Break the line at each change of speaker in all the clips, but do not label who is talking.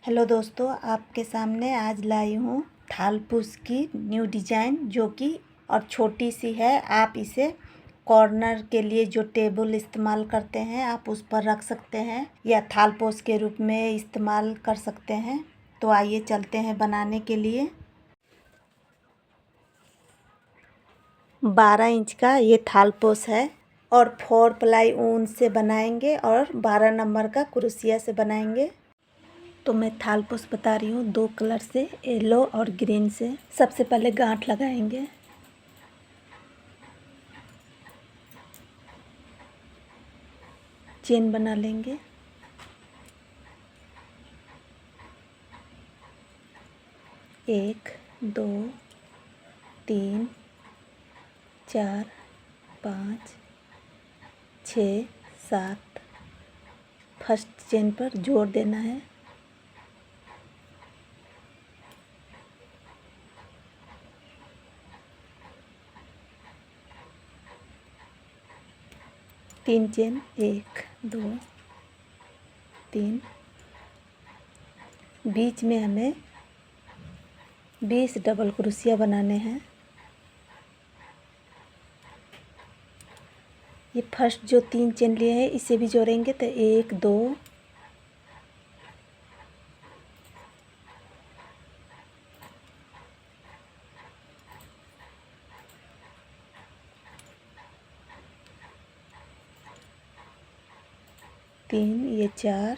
Hello दोस्तों, आपके सामने आज लाई हूँ थालपूस की न्यू डिज़ाइन जो कि और छोटी सी है। आप इसे कॉर्नर के लिए जो टेबल इस्तेमाल करते हैं आप उस पर रख सकते हैं या थालपोस के रूप में इस्तेमाल कर सकते हैं। तो आइए चलते हैं बनाने के लिए। 12 इंच का ये थालपोस है और 4 प्लाई ऊन से बनाएंगे और 12 नंबर का क्रोशिया से बनाएंगे। तो मैं थालपोस बता रही हूँ 2 कलर से, येलो और ग्रीन से। सबसे पहले गांठ लगाएंगे। चेन बना लेंगे। एक, दो, तीन, चार, 5, 6, 7। फर्स्ट चेन पर जोड़ देना है। तीन चेन, 1, 2, 3। बीच में हमें 20 डबल क्रोशिया बनाने हैं। ये फर्स्ट जो 3 चेन लिए हैं इसे भी जोड़ेंगे तो 1, 2, 3, ये 4।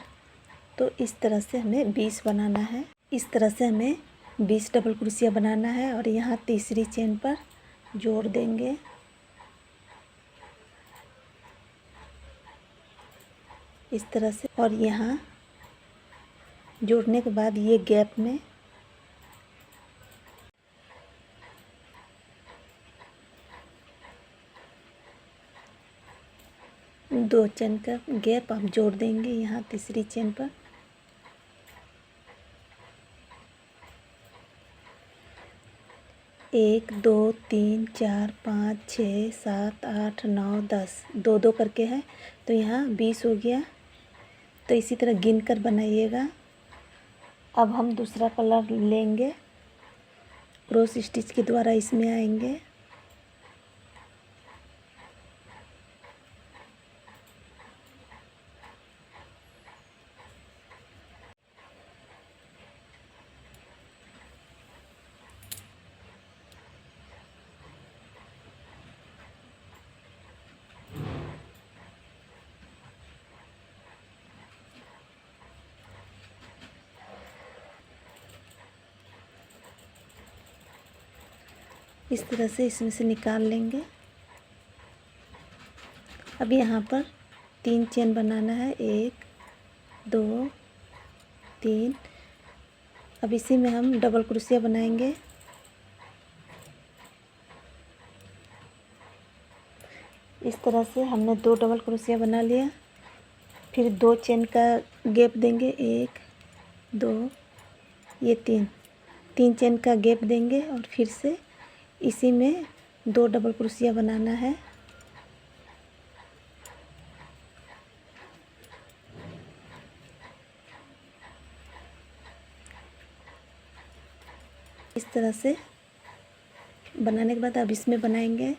तो इस तरह से हमें 20 बनाना है। इस तरह से हमें 20 डबल क्रोशिया बनाना है और यहाँ तीसरी चेन पर जोड़ देंगे। इस तरह से, और यहाँ जोड़ने के बाद ये गैप में दो चेन का गैप आप जोड़ देंगे यहाँ तीसरी चेन पर। एक, दो, तीन, चार, 5, 6, 7, 8, 9, 10, 2 करके है तो यहाँ 20 हो गया। तो इसी तरह गिन कर बनाइएगा। अब हम दूसरा कलर लेंगे, क्रॉस स्टिच के द्वारा इसमें आएंगे। इस तरह से इसमें से निकाल लेंगे। अब यहाँ पर 3 चेन बनाना है, 1, 2, 3। अब इसी में हम डबल क्रोशिया बनाएंगे। इस तरह से हमने 2 डबल क्रोशिया बना लिया। फिर 2 चेन का गैप देंगे, 1, 2, ये 3 चेन का गैप देंगे और फिर से इसी में 2 डबल क्रोशिया बनाना है। इस तरह से बनाने के बाद अब इसमें बनाएंगे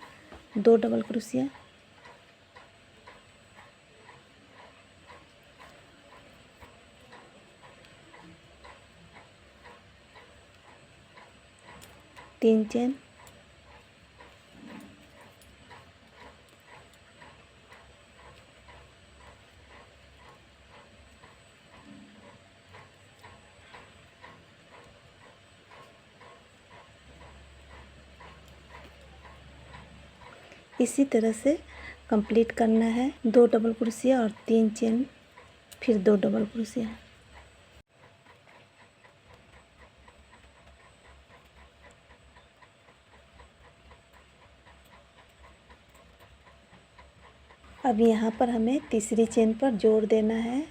2 डबल क्रोशिया। तीन चेन, इसी तरह से कंप्लीट करना है। 2 डबल क्रोशिया और 3 चेन, फिर 2 डबल क्रोशिया। अब यहाँ पर हमें तीसरी चेन पर जोड़ देना है।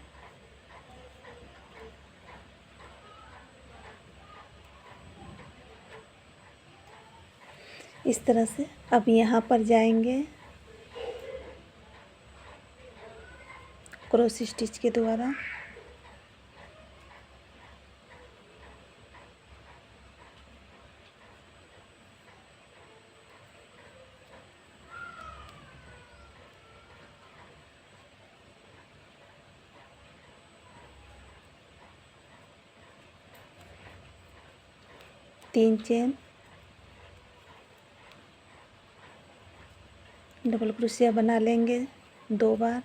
इस तरह से अब यहाँ पर जाएंगे क्रॉस स्टिच के द्वारा। 3 चेन, डबल क्रोशिया बना लेंगे 2 बार,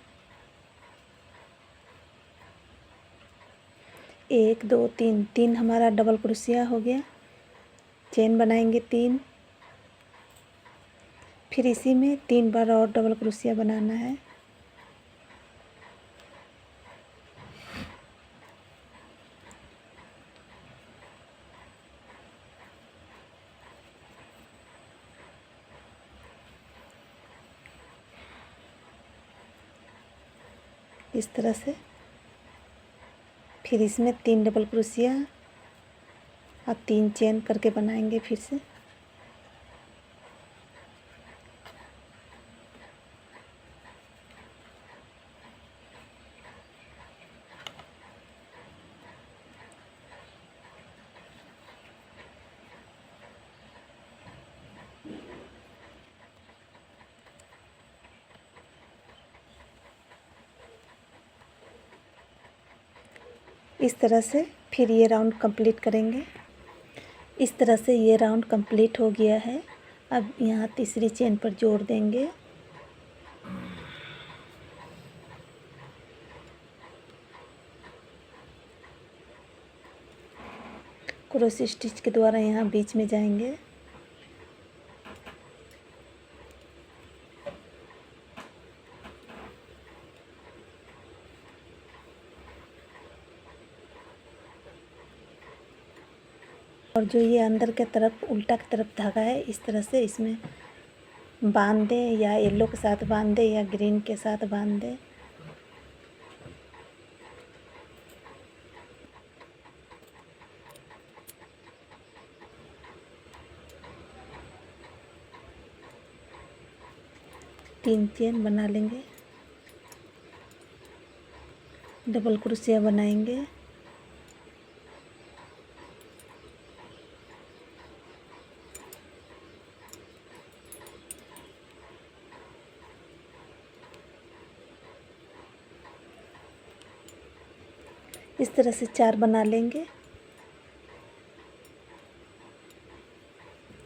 1 2 3, 3 हमारा डबल क्रोशिया हो गया। चेन बनाएंगे 3, फिर इसी में 3 बार और डबल क्रोशिया बनाना है। इस तरह से फिर इसमें 3 डबल क्रोशिया और 3 चेन करके बनाएंगे फिर से। इस तरह से फिर ये राउंड कंप्लीट करेंगे। इस तरह से ये राउंड कंप्लीट हो गया है। अब यहाँ तीसरी चेन पर जोड़ देंगे। क्रोस स्टिच के द्वारा यहाँ बीच में जाएंगे। और जो ये अंदर के तरफ उल्टा की तरफ धागा है, इस तरह से इसमें बांध दें, या येलो के साथ बांध दें या ग्रीन के साथ बांध दें। तीन चेन बना लेंगे, डबल क्रोशिया बनाएंगे। इस तरह से 4 बना लेंगे।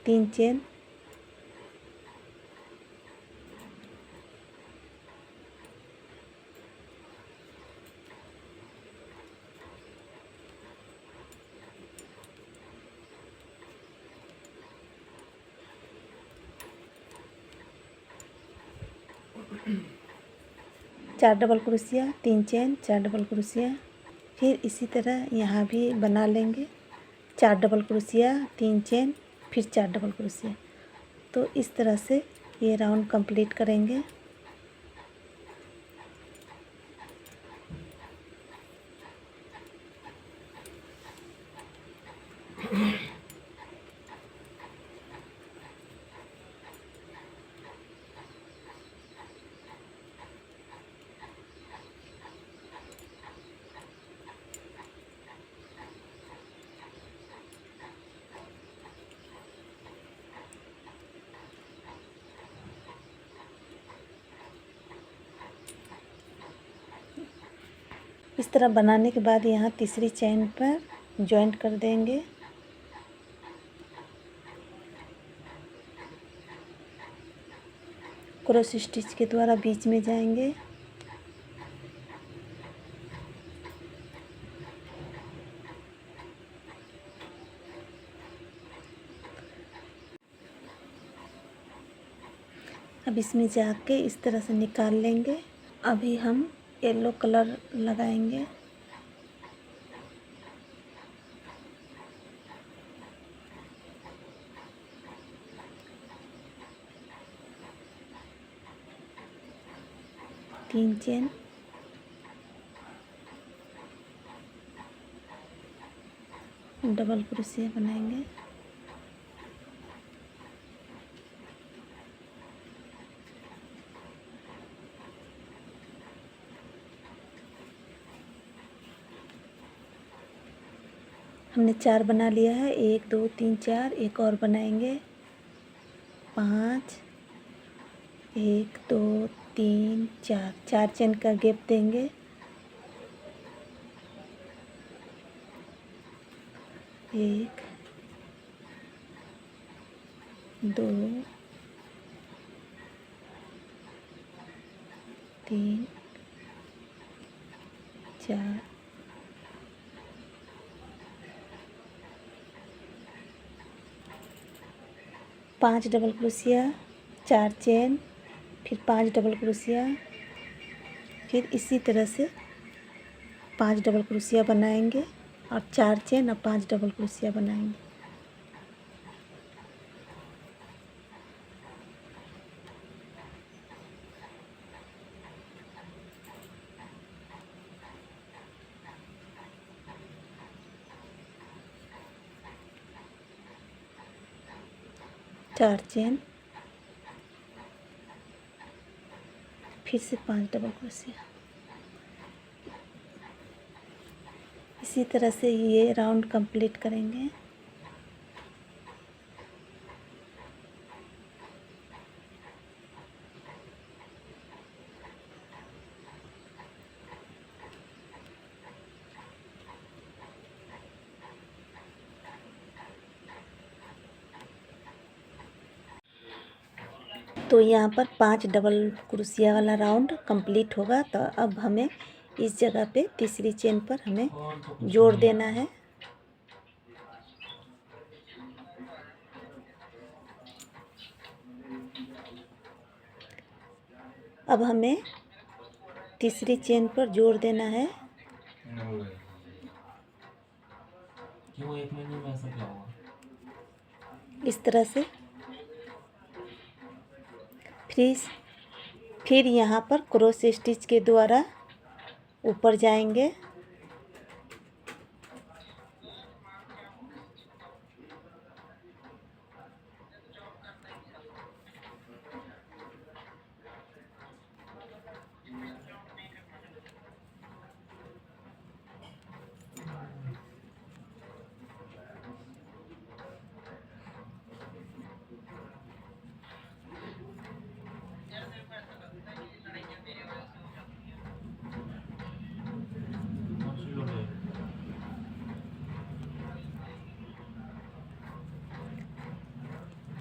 3 चेन, चार double crochet, 3 chain, 4 double crochet. फिर इसी तरह यहाँ भी बना लेंगे। 4 डबल क्रोशिया, 3 चेन, फिर 4 डबल क्रोशिया। तो इस तरह से ये राउंड कंप्लीट करेंगे। इस तरह बनाने के बाद यहाँ तीसरी चेन पर जॉइंट कर देंगे। क्रॉस स्टिच के द्वारा बीच में जाएंगे। अब इसमें जाके इस तरह से निकाल लेंगे। अभी हम येलो कलर लगाएंगे। तीन चेन, डबल क्रोशिया बनाएंगे। हमने 4 बना लिया है। 1 2 3 4, एक और बनाएंगे 5, 1 2 3 4, 4 चेन का गैप देंगे। 1 2 3 4 5 डबल क्रोशिया, 4 चेन, फिर 5 डबल क्रोशिया, फिर इसी तरह से 5 डबल क्रोशिया बनाएंगे और 4 चेन और 5 डबल क्रोशिया बनाएंगे। चार चेन, फिर से 5 डबल क्रोशिया। इसी तरह से ये राउंड कंप्लीट करेंगे। तो यहाँ पर 5 डबल क्रोशिया वाला राउंड कंप्लीट होगा। तो अब हमें इस जगह पे तीसरी चेन पर हमें जोड़ देना है। अब हमें तीसरी चेन पर जोड़ देना है।
क्यों 1 महीने में ऐसा क्या हुआ?
इस तरह से फिर यहाँ पर क्रॉस स्टिच के द्वारा ऊपर जाएंगे।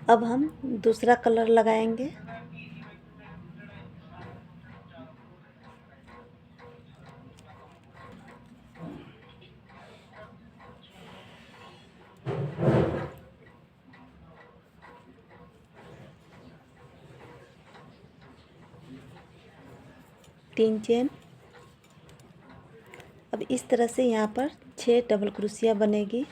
अब हम दूसरा कलर लगाएंगे। तीन चेन। अब इस तरह से यहाँ पर 6 डबल क्रोशिया बनेगी।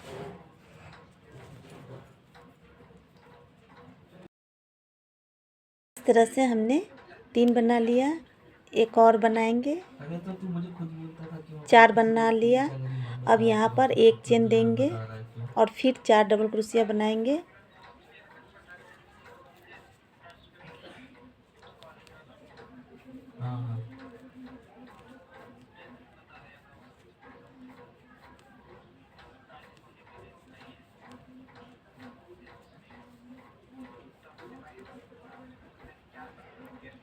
इस तरह से हमने 3 बना लिया। एक और बनाएंगे।
अरे तो तू मुझे खुद बोलता था कि
4 बना लिया। अब यहाँ पर एक चेन देंगे और फिर 4 डबल क्रोशिया बनाएंगे।
हाँ।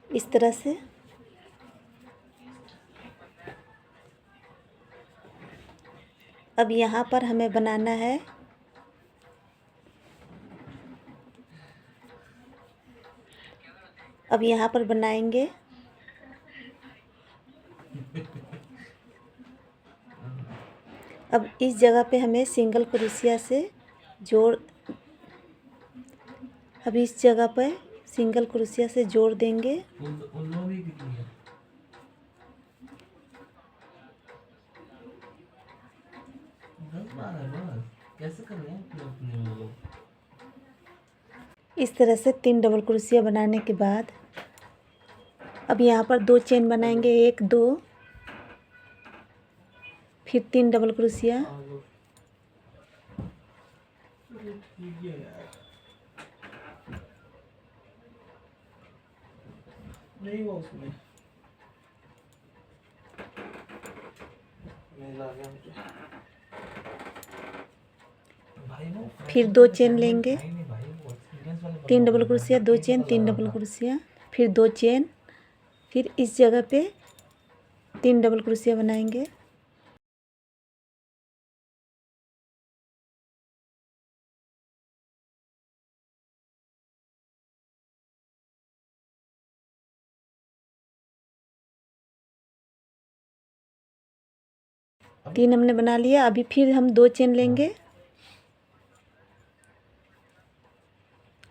इस तरह से अब यहाँ पर हमें बनाना है अब यहाँ पर बनाएंगे अब इस जगह पे हमें सिंगल क्रोशिया से जोड़ अब इस जगह पर सिंगल क्रोशिया से जोड़ देंगे।
उन लोग भी कितनी है? बस कैसे कर रहे हैं अपने लोग?
इस तरह से 3 डबल क्रोशिया बनाने के बाद अब यहाँ पर 2 चेन बनाएंगे। 1 2 फिर 3 डबल क्रोशिया।
नहीं हुआ उसमें मेल आ गया मुझे।
फिर 2 चेन लेंगे। 3 double crochet, 2 chain, 3 double crochet, फिर 2 चेन, फिर इस जगह पे 3 डबल क्रोशिया बनाएंगे। 3 हमने बना लिया। अभी फिर हम 2 चेन लेंगे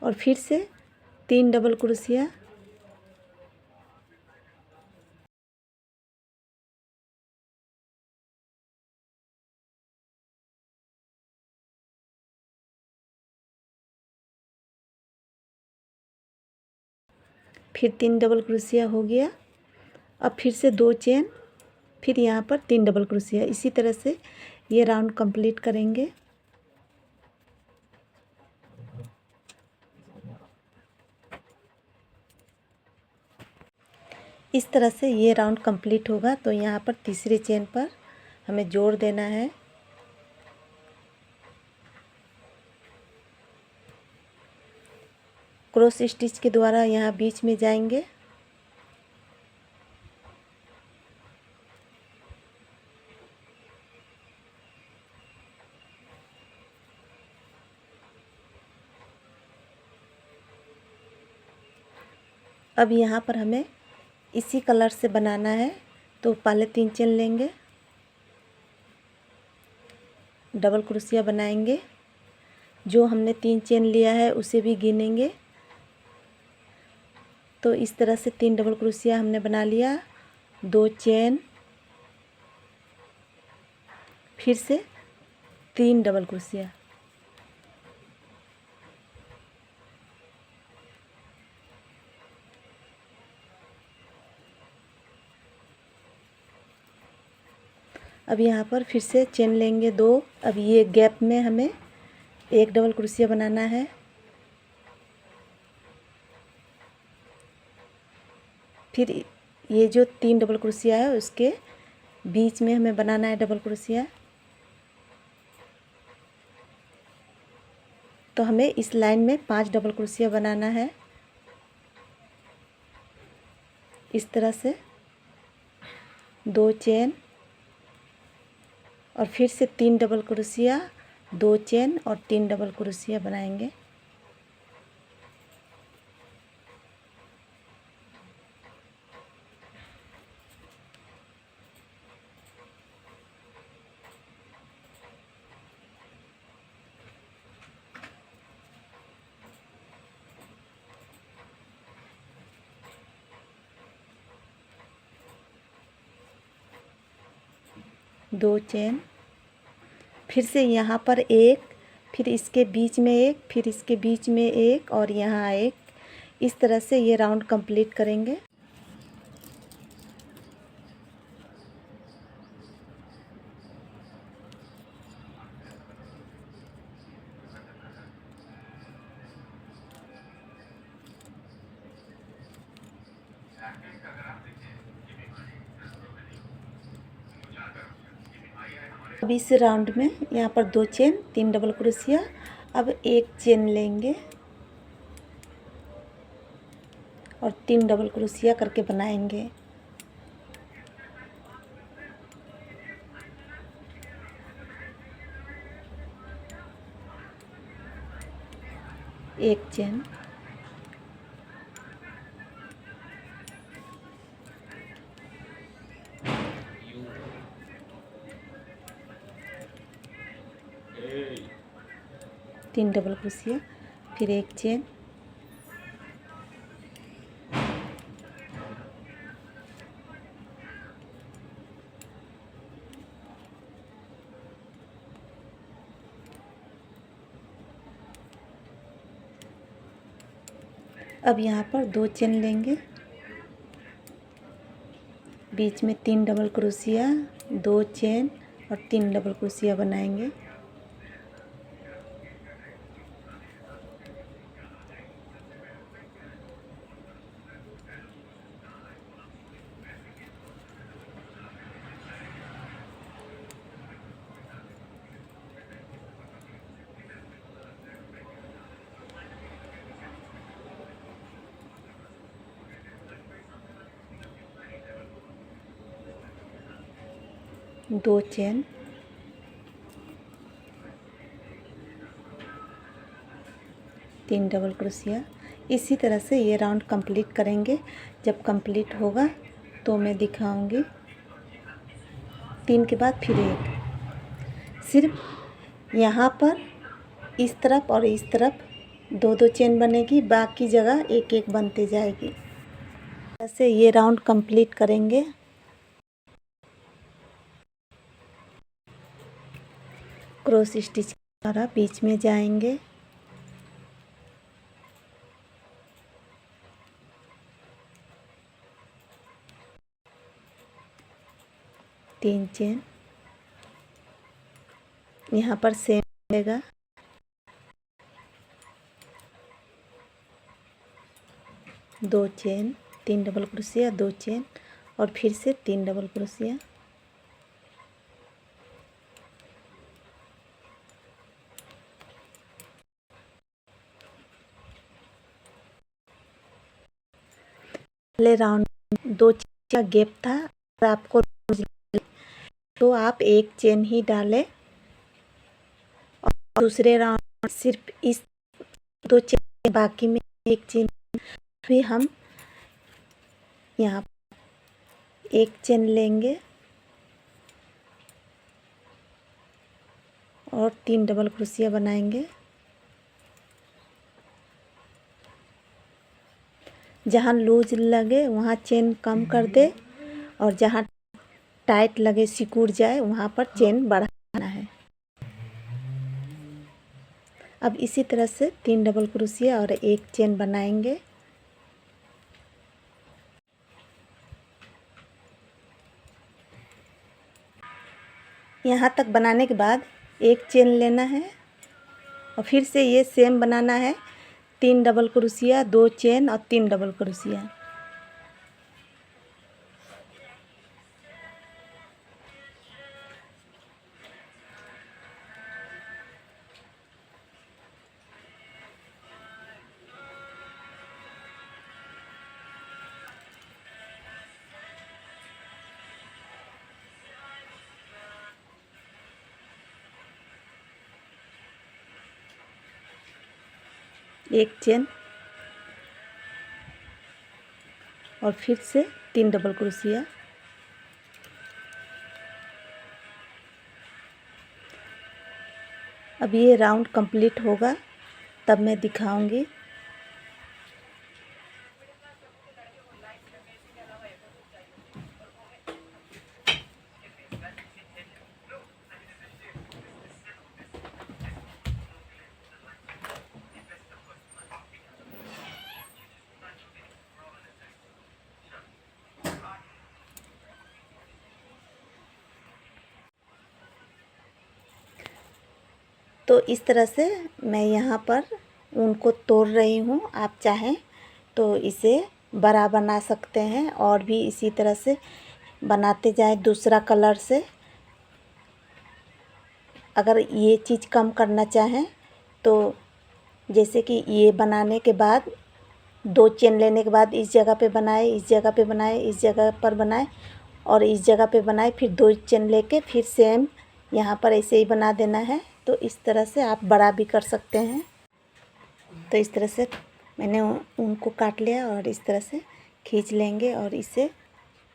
और फिर से 3 डबल क्रोशिया। फिर 3 डबल क्रोशिया हो गया। अब फिर से 2 चेन, फिर यहाँ पर 3 डबल क्रोशिया। इसी तरह से ये राउंड कंप्लीट करेंगे। इस तरह से ये राउंड कंप्लीट होगा। तो यहाँ पर तीसरी चेन पर हमें जोड़ देना है। क्रॉस स्टिच के द्वारा यहाँ बीच में जाएंगे। अब यहाँ पर हमें इसी कलर से बनाना है, तो पहले 3 चेन लेंगे, डबल क्रोशिया बनाएंगे। जो हमने 3 चेन लिया है उसे भी गिनेंगे। तो इस तरह से 3 डबल क्रोशिया हमने बना लिया। 2 चेन, फिर से 3 डबल क्रोशिया। अब यहाँ पर फिर से चेन लेंगे 2। अब ये गैप में हमें 1 डबल क्रोशिया बनाना है। फिर ये जो 3 डबल क्रोशिया है उसके बीच में हमें बनाना है डबल क्रोशिया। तो हमें इस लाइन में 5 डबल क्रोशिया बनाना है। इस तरह से 2 चेन और फिर से 3 डबल क्रोशिया, 2 चेन और 3 डबल क्रोशिया बनाएंगे। दो चेन, फिर से यहाँ पर 1, फिर इसके बीच में 1, फिर इसके बीच में 1 और यहाँ 1। इस तरह से ये राउंड कंप्लीट करेंगे। अब इस राउंड में यहाँ पर 2 चेन, 3 डबल क्रोशिया। अब 1 चेन लेंगे और 3 डबल क्रोशिया करके बनाएंगे। एक चेन, तीन डबल क्रोशिया, फिर 1 चेन, अब यहाँ पर 2 चेन लेंगे, बीच में 3 डबल क्रोशिया, 2 चेन और 3 डबल क्रोशिया बनाएंगे। दो चेन, तीन डबल क्रोशिया। इसी तरह से ये राउंड कंप्लीट करेंगे। जब कंप्लीट होगा तो मैं दिखाऊंगी। 3 के बाद फिर एक। सिर्फ यहाँ पर इस तरफ और इस तरफ 2-2 चेन बनेगी, बाकी जगह एक एक बनते जाएगी। ऐसे ये राउंड कंप्लीट करेंगे। क्रॉस स्टिच द्वारा बीच में जाएंगे, तीन चेन यहाँ पर सेम मिलेगा। दो चेन, 3 डबल क्रोशिया, 2 चेन और फिर से 3 डबल क्रोशिया। पहले राउंड 2 चेन का गैप था, अगर आपको तो आप एक चेन ही डालें और दूसरे राउंड सिर्फ इस 2 चेन, बाकी में एक चेन भी हम यहाँ एक चेन लेंगे और 3 डबल क्रोशिया बनाएंगे। जहाँ लूज लगे वहाँ चेन कम कर दे और जहाँ टाइट लगे सिकुड़ जाए वहाँ पर चेन बढ़ाना है। अब इसी तरह से 3 डबल क्रोशिया और एक चेन बनाएंगे। यहाँ तक बनाने के बाद एक चेन लेना है और फिर से ये सेम बनाना है। 3 डबल क्रोशिया, 2 चेन और 3 डबल क्रोशिया। एक चेन और फिर से 3 डबल क्रोशिया। अब ये राउंड कंप्लीट होगा तब मैं दिखाऊंगी। तो इस तरह से मैं यहाँ पर उनको तोड़ रही हूँ। आप चाहें तो इसे बड़ा बना सकते हैं और भी इसी तरह से बनाते जाए दूसरा कलर से। अगर ये चीज़ कम करना चाहें तो जैसे कि ये बनाने के बाद 2 चेन लेने के बाद इस जगह पे बनाए, इस जगह पे बनाए, इस जगह पर बनाए और इस जगह पे बनाए, फिर 2 चेन लेके फिर सेम यहाँ पर ऐसे ही बना देना है। तो इस तरह से आप बड़ा भी कर सकते हैं। तो इस तरह से मैंने उनको काट लिया और इस तरह से खींच लेंगे और इसे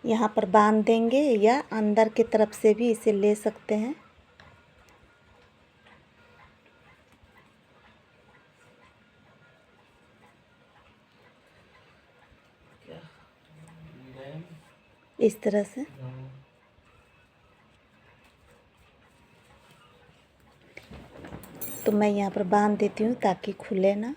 यहाँ पर बांध देंगे या अंदर की तरफ से भी इसे ले सकते हैं। इस तरह से तो मैं यहाँ पर बांध देती हूँ ताकि खुले ना।